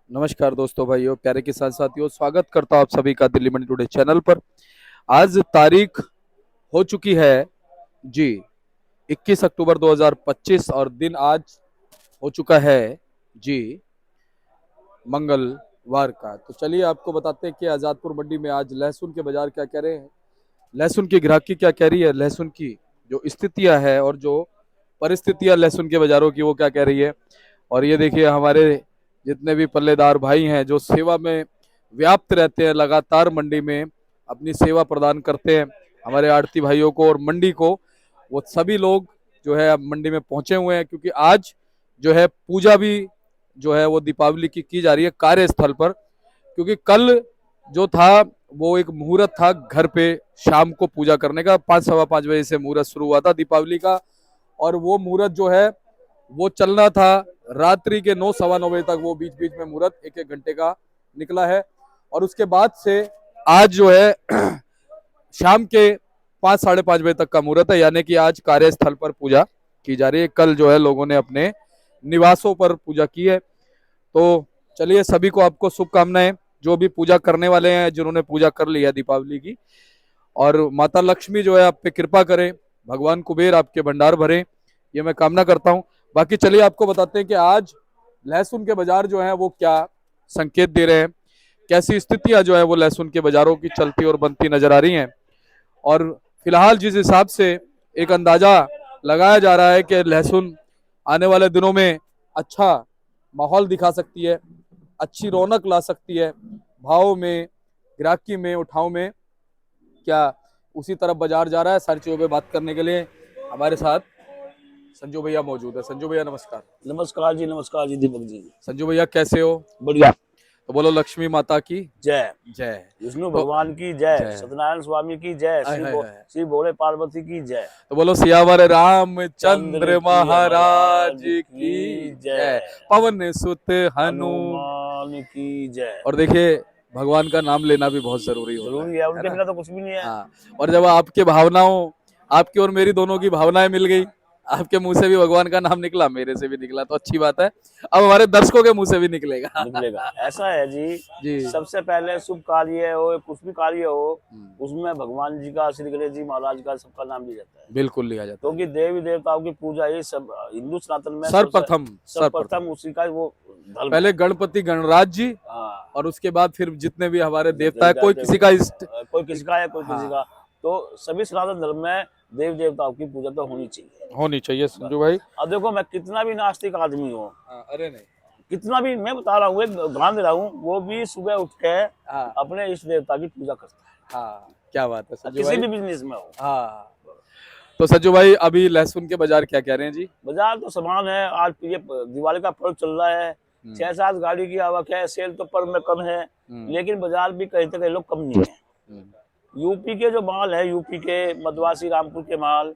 नमस्कार दोस्तों, भाइयों, प्यारे किसान साथियों, स्वागत करता हूं आप सभी का दिल्ली मंडी टुडे चैनल पर। आज तारीख हो चुकी है जी 21 अक्टूबर 2025 और दिन आज हो चुका है जी मंगलवार का। तो चलिए आपको बताते हैं कि आजादपुर मंडी में आज लहसुन के बाजार क्या कह रहे हैं, लहसुन की ग्राहकी क्या कह रही है, लहसुन की जो स्थितियां है और जो परिस्थितियां लहसुन के बाजारों की वो क्या कह रही है। और ये देखिए हमारे जितने भी पल्लेदार भाई हैं जो सेवा में व्याप्त रहते हैं, लगातार मंडी में अपनी सेवा प्रदान करते हैं हमारे आड़ती भाइयों को और मंडी को, वो सभी लोग जो है अब मंडी में पहुंचे हुए हैं, क्योंकि आज जो है पूजा भी जो है वो दीपावली की जा रही है कार्यस्थल पर। क्योंकि कल जो था वो एक मुहूर्त था घर पे शाम को पूजा करने का, 5 सवा 5 बजे से मुहूर्त शुरू हुआ था दीपावली का। और वो मुहूर्त जो है वो चलना था रात्रि के 9 सवा 9 बजे तक, वो बीच बीच में मुहूर्त एक एक घंटे का निकला है। और उसके बाद से आज जो है शाम के 5 साढ़े 5 बजे तक का मुहूर्त है, यानी कि आज कार्यस्थल पर पूजा की जा रही है। कल जो है लोगों ने अपने निवासों पर पूजा की है। तो चलिए सभी को आपको शुभकामनाएं, जो भी पूजा करने वाले हैं, जिन्होंने पूजा कर ली है दीपावली की। और माता लक्ष्मी जो है आप पे कृपा करें, भगवान कुबेर आपके भंडार भरें, ये मैं कामना करता हूं। बाकी चलिए आपको बताते हैं कि आज लहसुन के बाजार जो है वो क्या संकेत दे रहे हैं, कैसी स्थितियां जो है वो लहसुन के बाजारों की चलती और बनती नजर आ रही हैं। और फिलहाल जिस हिसाब से एक अंदाजा लगाया जा रहा है कि लहसुन आने वाले दिनों में अच्छा माहौल दिखा सकती है, अच्छी रौनक ला सकती है भाव में, ग्राहकी में, उठाव में, क्या उसी तरफ बाजार जा रहा है। सारी चीजों पे बात करने के लिए हमारे साथ संजू भैया मौजूद है। संजू भैया नमस्कार। नमस्कार जी दीपक जी। संजू भैया कैसे हो? बढ़िया। तो बोलो लक्ष्मी माता की जय। जय। विष्णु तो भगवान की जय, जय। सत्यनारायण स्वामी की जय, आय हाय हाय। श्री भोले पार्वती की जय, तो बोलो सियावर चंद्र रामचंद्र की महाराज महाराज की की जय, जय, पवन सुत हनु। हनुमान की जय। और देखिए भगवान का नाम लेना भी बहुत जरूरी होता जरूरी है, है उनके ना। बिना तो कुछ भी नहीं है। हाँ, और जब आपके भावनाओं, आपकी और मेरी दोनों की भावनाएं मिल गई, आपके मुंह से भी भगवान का नाम निकला, मेरे से भी निकला, तो अच्छी बात है। अब हमारे दर्शकों के मुंह से भी निकलेगा। निकलेगा, ऐसा है जी। जी। सबसे पहले शुभ कार्य हो, कुछ भी कार्य हो, उसमें भगवान जी का, श्री गणेश जी महाराज का, सबका नाम लिया जाता है। बिल्कुल लिया जाता है। क्योंकि देवी देवताओं की पूजा ये सब हिंदू सनातन में सर्वप्रथम सर्वप्रथम उसी का वो धर्म पहले है। गणपति गणराज जी, हाँ, और उसके बाद फिर जितने भी हमारे देवता है, देवता कोई किसी का कोई किसी का है, कोई किसी हाँ का। तो सभी सनातन धर्म में देव देवताओं की पूजा तो होनी चाहिए। होनी चाहिए संजू भाई। अब देखो, मैं कितना भी नास्तिक आदमी हूँ, हाँ, अरे नहीं। कितना भी मैं बता रहा हूँ, एक ध्यान दे रहा हूँ, वो भी सुबह उठ के हाँ अपने इष्ट देवता की पूजा करता है। हाँ, क्या बात है संजू किसी भाई। भी बिजनेस में हो। हाँ, तो संजू भाई अभी लहसुन के बाजार क्या कह रहे हैं जी? बाजार तो समान है। आज ये दिवाली का पर्व चल रहा है, 6-7 गाड़ी की आवक है, सेल तो पर्व में कम है, लेकिन बाजार भी कहीं तो कहीं लोग कम नहीं है। यूपी के जो माल है, यूपी के मदवासी रामपुर के माल,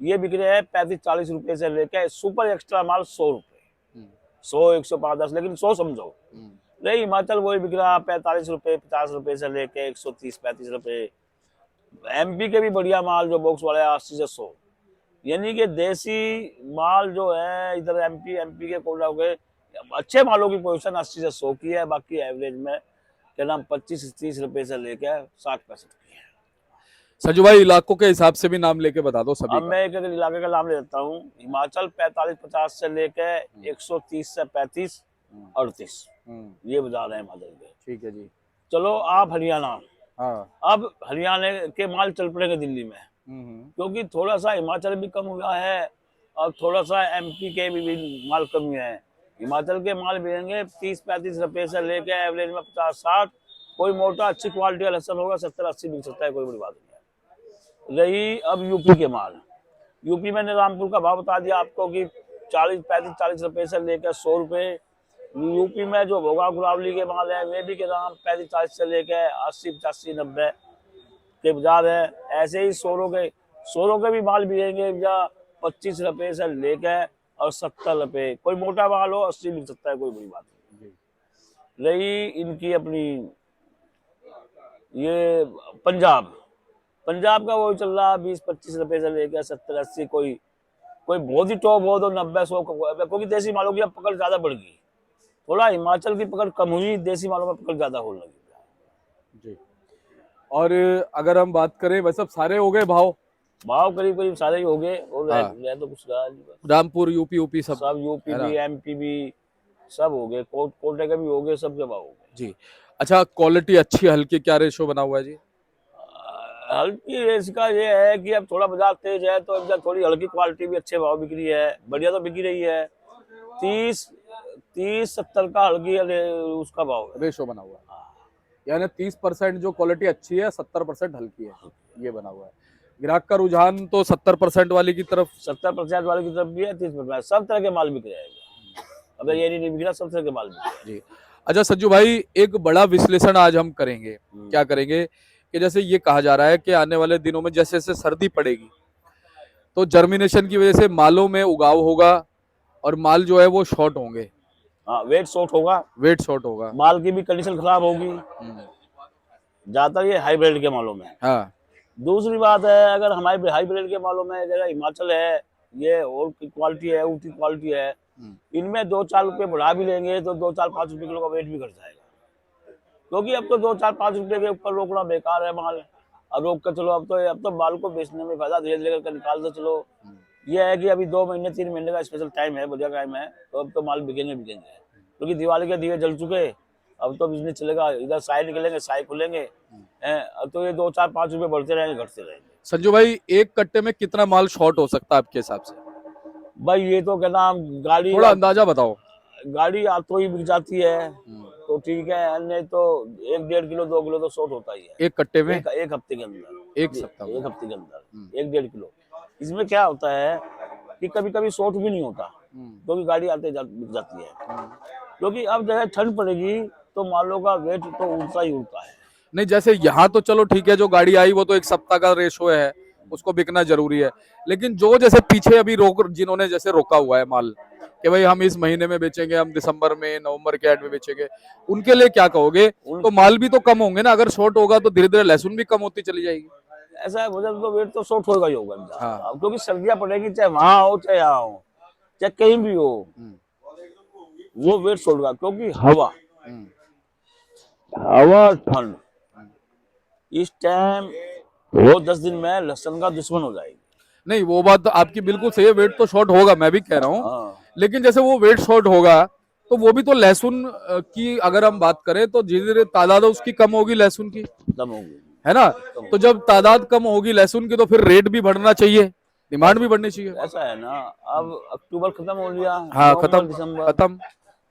ये बिक रहे हैं 35-40 रुपए से लेकर सुपर एक्स्ट्रा माल 100 रुपए, 100-105-10, लेकिन 100 समझो। नहीं, हिमाचल वही बिक रहा 45 रुपए, 50 रुपए से लेके 130-35 रुपए। एमपी के भी बढ़िया माल जो बॉक्स वाले 80 से 100। यानी कि देसी माल जो है इधर एमपी के कोल्ड के अच्छे मालों की पोजीशन 80 से 100 की है। बाकी एवरेज में क्या नाम 25-30 रुपए से लेकर 60-65 की है। संजू भाई इलाकों के हिसाब से भी नाम लेके बता दो सभी अब का। मैं एक इलाके का नाम ले लेता हूँ। हिमाचल 45-50 से लेकर 130 से 35-38, ये बाजार है हिमाचल के। ठीक है जी। चलो आप हरियाणा। हाँ। अब हरियाणा के माल चल पड़ेंगे दिल्ली में, क्योंकि थोड़ा सा हिमाचल भी कम हुआ है और थोड़ा सा एमपी के भी माल कम हुए हैं। हिमाचल के माल मिलेंगे 30-35 रुपए से लेके एवरेज में 50-60। कोई मोटा अच्छी क्वालिटी का लहसन होगा 70-80 बिक सकता है, कोई बड़ी बात नहीं है। रही अब यूपी के माल, यूपी मैंने रामपुर का भाव बता दिया आपको कि 40-35-40 रुपए से लेकर 100 रुपए। यूपी में जो भोगा गुलावली के माल है, वे भी के दाम 35-40 से लेकर 80-85-90 के बाजार है। ऐसे ही सोरों के भी माल मिलेंगे या 25 रुपए से लेकर और 70 रुपए। कोई मोटा माल हो 80 मिल सकता है, कोई बड़ी बात नहीं। रही इनकी अपनी ये पंजाब का वो चल रहा 20-25 रुपए से लेकर 70-80। कोई बहुत ही टॉप हो तो 90-100, क्योंकि देसी मालों की अब पकड़ ज्यादा बढ़ गई। थोड़ा हिमाचल की पकड़ कम हुई, देसी मालों में पकड़ ज्यादा होने लगी। जी। और अगर हम बात करें वह सब सारे हो गए भाव, भाव करीब करीब सारे ही हो गए, और हाँ, रह तो कुछ रहा नहीं बस। रामपुर यूपी सब, सब यूपी है भी, ना? एमपी भी, सब हो गए, कोटे के भी हो गए, सब के भाव हो गए। जी। अच्छा, क्वालिटी अच्छी हल्की क्या रेशो बना हुआ है जी? हल्की रेस का ये है कि अब थोड़ा बाजार तेज है, तो अब थोड़ी हल्की क्वालिटी भी अच्छे भाव बिक रही है, बढ़िया तो बिक रही है। 30-70 का हल्की उसका भाव है। रेशो बना हुआ है, यानी 30% जो क्वालिटी अच्छी है, 70% हल्की है, ये बना हुआ है। ग्राहक का रुझान तो 70% वाली की तरफ। 70% वाले की तरफ भी है, 30%, सब तरह के माल बिक जाएगा। अगर ये नहीं बिक रहा, सब तरह के माल बिक रहा जी। अच्छा संजू भाई, एक बड़ा विश्लेषण आज हम करेंगे। है। क्या करेंगे कि जैसे ये कहा जा रहा है कि आने वाले दिनों में जैसे जैसे सर्दी पड़ेगी तो जर्मिनेशन की वजह से मालों में उगाव होगा और माल जो है वो शॉर्ट होंगे, हाँ, वेट शॉर्ट होगा, वेट शॉर्ट होगा। माल की भी कंडीशन खराब होगी, ज्यादातर ये हाइब्रिड के मालों में। हाँ। दूसरी बात है, अगर हमारे हाइब्रिड के मालों में जगह हिमाचल है, ये और की क्वालिटी है, ऊटी क्वालिटी है, इनमें 2-4 रुपए बढ़ा भी लेंगे तो 2-4-5 रुपए किलो का वेट भी घट जाएगा। क्योंकि अब तो 2-4-5 रुपए के ऊपर रोकना बेकार है माल। अब रोक कर चलो, अब तो माल को बेचने में फायदा, धीरे धीरे करके निकालते चलो। ये है कि अभी 2 महीने 3 महीने का स्पेशल टाइम है, बढ़िया टाइम है, तो अब तो माल बिकेंगे। क्योंकि दिवाली के दिए जल चुके, अब तो बिजनेस चलेगा, इधर साई निकलेंगे, साई खुलेंगे, अब तो ये 2-4-5 रुपए बढ़ते रहेंगे, घटते रहेंगे। संजू भाई, एक कट्टे में कितना माल शॉर्ट हो सकता है आपके हिसाब से? भाई ये तो कहना, गाड़ी थोड़ा अंदाजा बताओ। गाड़ी आ तो ही बिक जाती है तो ठीक है, नहीं तो 1-1.5 किलो 2 किलो तो शॉर्ट होता ही है एक कट्टे में? एक हफ्ते के अंदर, एक सप्ताह में? एक हफ्ते के अंदर 1-1.5 किलो। इसमें क्या होता है कि कभी कभी शॉर्ट भी नहीं होता, क्योंकि गाड़ी आते बिक जाती है। क्योंकि अब जो है ठंड पड़ेगी तो मालों का वेट तो उड़ता ही उड़ता है। नहीं, जैसे यहाँ तो चलो ठीक है, जो गाड़ी आई वो तो एक सप्ताह का रेशो है, उसको बिकना जरूरी है। लेकिन जो जैसे पीछे अभी जिन्होंने जैसे रोका हुआ है माल कि भाई हम इस महीने में बेचेंगे, हम दिसंबर में नवंबर के एंड में बेचेंगे, उनके लिए क्या कहोगे? तो माल भी तो कम होंगे ना, अगर शॉर्ट होगा तो धीरे धीरे लहसुन भी कम होती चली जाएगी। ऐसा है, वजन तो वेट तो शॉर्ट होगा ही होगा। हाँ। अब क्योंकि सर्दियां पड़ेगी, चाहे वहां हो चाहे यहाँ हो, चाहे कहीं भी हो, वो वेट शॉर्ट होगा। क्योंकि हवा ठंड इस टाइम वो 10 दिन में लहसुन का दुश्मन हो जाएगी। नहीं, वो बात तो आपकी बिल्कुल सही है, वेट तो शॉर्ट होगा, मैं भी कह रहा हूँ। हाँ। लेकिन जैसे वो वेट शॉर्ट होगा तो वो भी तो लहसुन की अगर हम बात करें तो धीरे धीरे तादाद उसकी कम होगी लहसुन की, कम होगी, है ना? तो जब तादाद कम होगी लहसुन की तो फिर रेट भी बढ़ना चाहिए, डिमांड भी बढ़नी चाहिए। ऐसा है ना। अब अक्टूबर खत्म हो लिया, हाँ, नवंबर दिसंबर खत्म।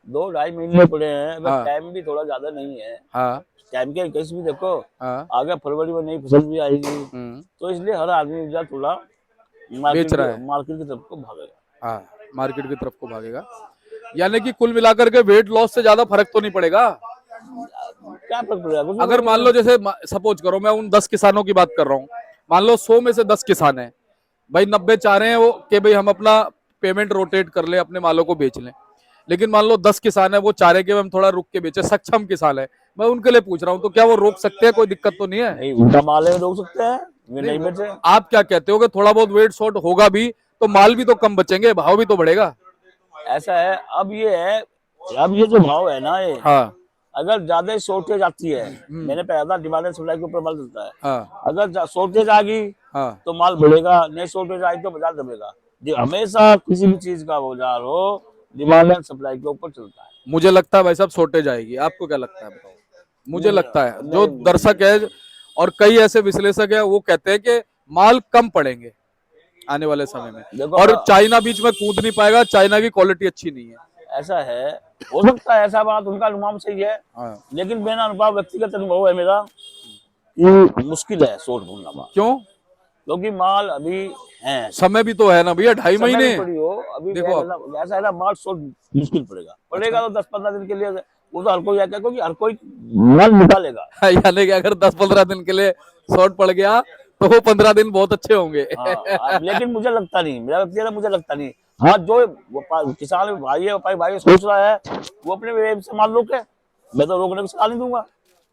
2-2.5 महीने पड़े हैं, बस हाँ। टाइम भी थोड़ा ज्यादा नहीं है। हाँ। टाइम के कैसे भी देखो, हाँ। आगे फरवरी में नई फसल भी आएगी, तो इसलिए हर आदमी जो थोड़ा बेच रहा है, मार्केट की तरफ को भागेगा। हाँ, मार्केट की तरफ को भागेगा। यानी कि कुल मिलाकर के वेट लॉस से ज्यादा फर्क तो नहीं पड़ेगा। क्या फर्क पड़ेगा? कुछ अगर मान लो जैसे सपोज करो, मैं उन 10 किसानों की बात कर रहा हूँ, मान लो 100 में से 10 किसान हैं भाई, 90 चाह रहे हैं वो कि भाई हम अपना पेमेंट रोटेट कर ले, अपने मालों को बेच लें। लेकिन मान लो 10 किसान है, वो चाह रहे कि हम थोड़ा रुक के बेचे, सक्षम किसान है, मैं उनके लिए पूछ रहा हूँ, तो क्या वो रोक सकते हैं? कोई दिक्कत तो नहीं है? नहीं, उनका माल है, रोक सकते हैं, वे नहीं बेचे। आप क्या कहते हो कि थोड़ा बहुत वेट शॉर्ट होगा भी तो माल भी तो कम बचेंगे, भाव भी तो बढ़ेगा। ऐसा है, अब ये जो भाव है ना, ये हाँ। अगर ज्यादा शॉर्टेज आती है, मैंने पढ़ा था डिमांड एंड सप्लाई के ऊपर माल चलता है। हाँ। अगर शॉर्टेज आ गई हाँ। तो माल बढ़ेगा, नहीं शॉर्टेज आई तो बाजार दबेगा। जो हमेशा किसी भी चीज का बाजार हो, डिमांड एंड सप्लाई के ऊपर चलता है। मुझे लगता है भाई साहब शॉर्टेज आएगी, आपको क्या लगता है बताओ? मुझे लगता है जो दर्शक है और कई ऐसे विश्लेषक है वो कहते हैं कि माल कम पड़ेंगे आने वाले समय में, और चाइना बीच में कूद नहीं पाएगा, चाइना की क्वालिटी अच्छी नहीं है। ऐसा है, हो सकता है, ऐसा बात उनका अनुमान सही है। हाँ। लेकिन मेरा अनुभव, व्यक्तिगत अनुभव है मेरा, ये मुश्किल है शॉर्ट ढूंढना माल। क्यों? क्योंकि माल अभी है, समय भी तो है ना भैया, 2.5 महीने अभी देखो। ऐसा है ना, माल शॉर्ट मुश्किल पड़ेगा तो 10-15 दिन के लिए वो तो हर कोई आता है, क्योंकि हर कोई माल निकालेगा। यानी कि अगर 10-15 दिन के लिए शॉर्ट पड़ गया तो वो 15 दिन बहुत अच्छे होंगे। लेकिन मुझे लगता नहीं, मेरा व्यक्तिगत मुझे लगता नहीं। हाँ, जो किसान भाई है, भाई सोच रहा है, वो अपने वेब से माल रोके, मैं तो रोकने को सलाह नहीं दूंगा।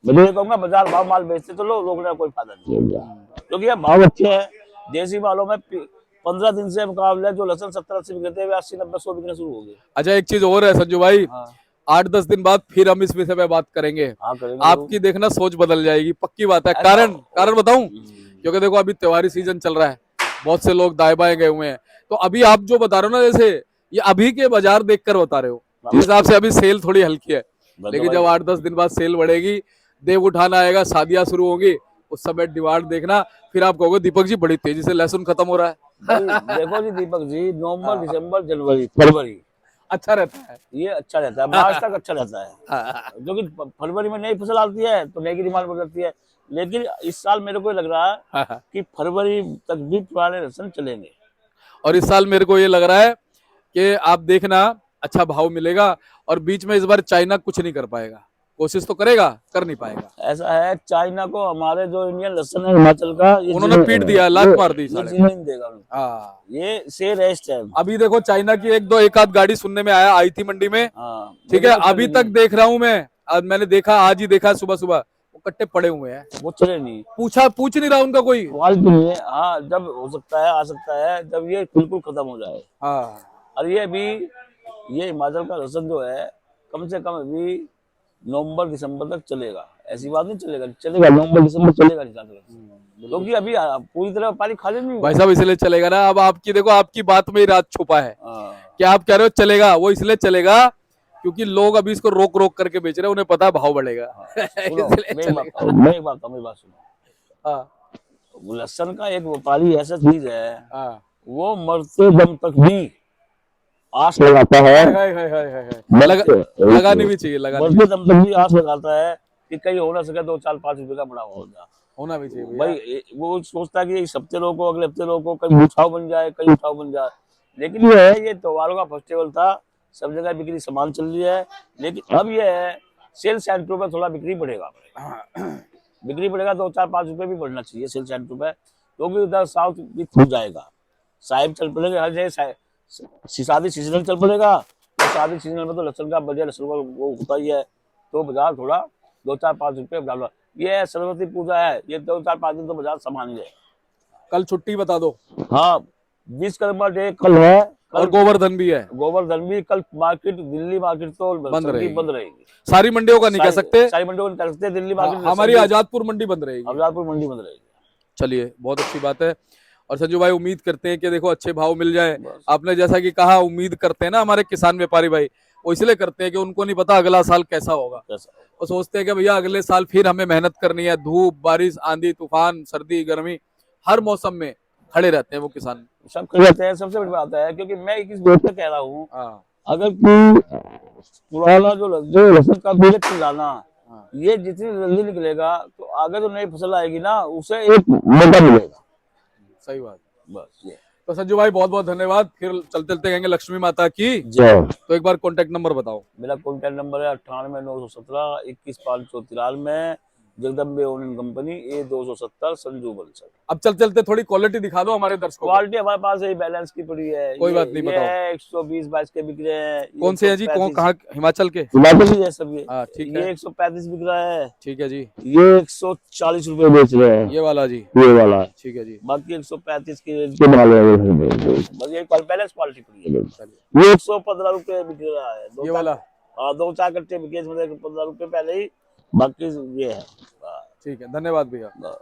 मैं तो कहूंगा बाजार भाव माल बेचते चलो, रोकने का कोई फायदा नहीं, क्योंकि ये भाव अच्छे हैं। देसी मालों में 15 दिन से मुकाबले जो लहसुन 70-80 बिकते हैं, 80-90-100 बिकने शुरू हो गए। अच्छा, एक चीज और है संजू भाई, 8-10 दिन बाद फिर हम इस विषय पे बात करेंगे। हाँ करेंगे आपकी देखना सोच बदल जाएगी, पक्की बात है। ऐसा- कारण कारण बताऊं, हम्म, क्योंकि देखो अभी त्योहारी सीजन चल रहा है, बहुत से लोग दाएं बाएं गए हुए हैं। तो अभी आप जो बता रहे हो ना, जैसे ये अभी के बाजार देखकर बता रहे हो, जिस हिसाब से अभी सेल थोड़ी हल्की है, लेकिन जब 8-10 दिन बाद सेल बढ़ेगी, देव उठाना आएगा, शादियां शुरू होंगी, उस समय डिमांड देखना, फिर आप कहोगे दीपक जी बड़ी तेजी से लहसुन खत्म हो रहा है। भाई देखो जी दीपक जी, नवंबर दिसंबर जनवरी फरवरी अच्छा रहता है। ये अच्छा रहता है, मार्च तक अच्छा रहता है। हाँ, क्योंकि फरवरी में नई फसल आती है तो नई की डिमांड बढ़ जाती है। लेकिन इस साल मेरे को लग रहा है हाँ। कि फरवरी तक भी पुराने लहसुन चलेंगे। और इस साल मेरे को ये लग रहा है कि आप देखना अच्छा भाव मिलेगा। और बीच में इस बार चाइना कुछ नहीं कर पाएगा, कोशिश तो करेगा, कर नहीं पाएगा। ऐसा है, चाइना को हमारे जो इंडियन लहसुन है हिमाचल का, ये उन्होंने जीने- पीट दिया, लात मार दी ये साले। जीने नहीं देगा उनको। हाँ, ये से रेस्ट है। अभी देखो चाइना की एक आध गाड़ी सुनने में आया, आई थी मंडी में। हाँ ठीक है, लेकिन वो अभी चले तक नहीं। देख रहा हूं मैं, आज मैंने देखा, आज ही देखा सुबह सुबह, वो कट्टे पड़े हुए हैं। वो चले नहीं, पूछ नहीं रहा उनका कोई। क्वालिटी नहीं है। हाँ जब हो सकता है, आ सकता है जब ये बिल्कुल खत्म हो जाए। हाँ, और ये अभी ये हिमाचल का लहसुन जो है कम से कम अभी नवंबर दिसंबर तक चलेगा। ऐसी बात नहीं, चलेगा चलेगा, नवंबर दिसंबर चलेगा हिसाब से। क्योंकि अभी पूरी तरह पानी खाली नहीं हुआ। भाई साहब इसलिए चलेगा ना, अब आपकी देखो, आपकी बात में ही राज छुपा है। हाँ, क्या आप कह रहे हो चलेगा, वो इसलिए चलेगा क्योंकि लोग अभी इसको रोक रोक करके बेच रहे हैं, उन्हें पता है भाव बढ़ेगा। सुनो इसलिए मेरी बात चलेगा। मेरी बात मेरी बात सुनो। हाँ, लहसुन का एक व्यापारी ऐसा चीज है, हाँ। वो मरते दम तक भी आस लगाता है। लगानी भी चाहिए, लगानी भी मरते दम तक भी आस लगाता है कि कहीं हो ना सके 2-4-5 रुपए का बड़ा हो जाए। होना भी चाहिए भैया। भाई वो सोचता है कि इस हफ्ते लोगों को, अगले हफ्ते लोगों को कहीं उठाव बन जाए, कहीं उठाव बन जाए। लेकिन ये है, ये त्योहारों का फेस्टिवल था, सब जगह बिक्री समान चल रही है। लेकिन अब ये है, सेल सेंटरों पर थोड़ा बिक्री बढ़ेगा। बिक्री बढ़ेगा, 2-4-5 रुपए भी बढ़ना चाहिए सेल सेंटर पे, क्योंकि उधर साउथ भी खुल जाएगा। साहिब चल पड़ेंगे हर जगह, शादी सीजनल चल पड़ेगा। तो शादी सीजनल में तो लहसुन का बढ़िया, लहसुन का वो होता ही है, तो बाजार थोड़ा 2-4-5 रुपए बढ़ा। ये सरस्वती पूजा है, ये 2-4-5 दिन तो बाजार संभाल ले। कल छुट्टी बता दो। हाँ, विश्वकर्मा डे कल है, और गोवर्धन भी है। गोवर्धन भी कल। मार्केट, दिल्ली मार्केट तो बंद रहेगी। बंद रहेगी। सारी मंडियों का नहीं कह सकते, सारी मंडियों को नहीं कह सकते, दिल्ली मार्केट, हमारी आजादपुर मंडी बंद रहेगी। आजादपुर मंडी बंद रहेगी। चलिए, बहुत अच्छी बात है। और संजू भाई उम्मीद करते हैं कि देखो अच्छे भाव मिल जाए। बस। आपने जैसा कि कहा, उम्मीद करते हैं ना हमारे किसान व्यापारी भाई, वो इसलिए करते हैं कि उनको नहीं पता अगला साल कैसा होगा। कैसा? वो सोचते हैं कि भैया अगले साल फिर हमें मेहनत करनी है, धूप बारिश आंधी तूफान सर्दी गर्मी हर मौसम में खड़े रहते हैं वो किसान। सब कहते हैं, सबसे बड़ी बात है, क्योंकि मैं किस बात पे कह रहा हूँ, हाँ, अगर कोई पुराना जो लहसुन का बीज लाना, हाँ। ये जितनी जल्दी निकलेगा तो आगे जो नई फसल आएगी ना, उसे एक मौका मिलेगा। सही बात। बस ये। तो संजू भाई बहुत बहुत धन्यवाद, फिर चलते चलते कहेंगे लक्ष्मी माता की। जय। तो एक बार कॉन्टेक्ट नंबर बताओ। मेरा कॉन्टैक्ट नंबर है 98 917 21 593, Jagdambe onion company, A270, Sanju Bansal. अब चलते चलते थोड़ी क्वालिटी दिखा दो हमारे दर्शकों को। क्वालिटी हमारे पास है, बैलेंस की पड़ी है। कोई बात नहीं, ये बताओ। है 120-22 के बिक रहे हैं। कौन से है जी, कौन कहाँ, हिमाचल के? हिमाचल ही है सब ये। हाँ ठीक ये है, 135 बिक रहा है। ठीक है जी। ये 140 रुपए बेच रहे हैं, ये वाला जी, ये वाला। ठीक है जी। बाकी 135 के माल है। बस ये बैलेंस क्वालिटी पड़ी है। चलिए, ये 115 रुपए बिक रहा है। ये वाला हाँ, 2-4 कट्टे बिके, इसमें 15 रुपए पहले ही, बाकी ये है। ठीक है, धन्यवाद भैया। हाँ।